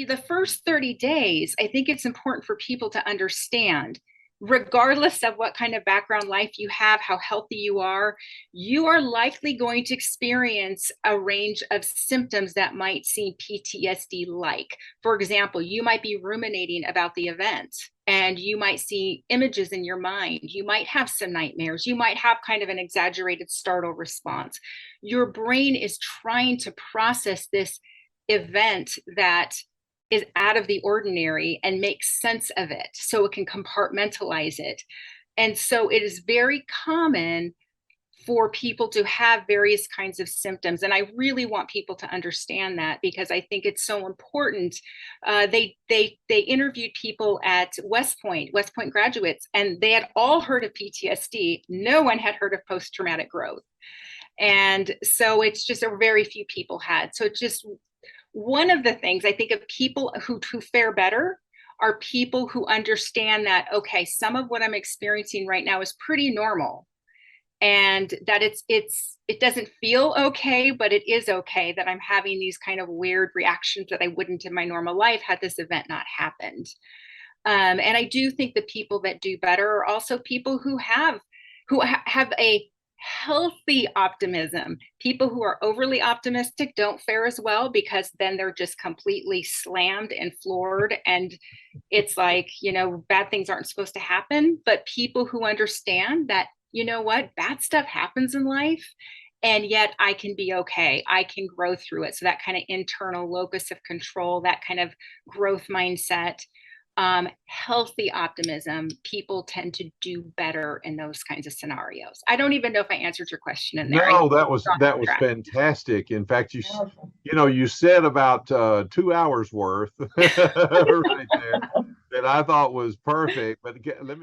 the first 30 days, I think it's important for people to understand, regardless of what kind of background life you have, how healthy you are likely going to experience a range of symptoms that might seem PTSD like. For example, you might be ruminating about the event and you might see images in your mind. You might have some nightmares. You might have kind of an exaggerated startle response. Your brain is trying to process this event that is out of the ordinary and make sense of it so it can compartmentalize it. And so it is very common for people to have various kinds of symptoms. And I really want people to understand that, because I think it's so important. They interviewed people at West Point graduates, and they had all heard of PTSD. No one had heard of post-traumatic growth. And so it's just a very few people had. So it's just one of the things I think of people who fare better are people who understand that, okay, some of what I'm experiencing right now is pretty normal, and that it doesn't feel okay, but it is okay that I'm having these kind of weird reactions that I wouldn't in my normal life had this event not happened. And I do think the people that do better are also people who have a healthy optimism. People who are overly optimistic don't fare as well, because then they're just completely slammed and floored, and it's like, bad things aren't supposed to happen. But people who understand that, you know what, bad stuff happens in life, and yet I can be okay, I can grow through it. So that kind of internal locus of control, that kind of growth mindset, healthy optimism, people tend to do better in those kinds of scenarios. I don't even know if I answered your question in there. No, that was fantastic. In fact, you said about 2 hours worth right there that I thought was perfect. But let me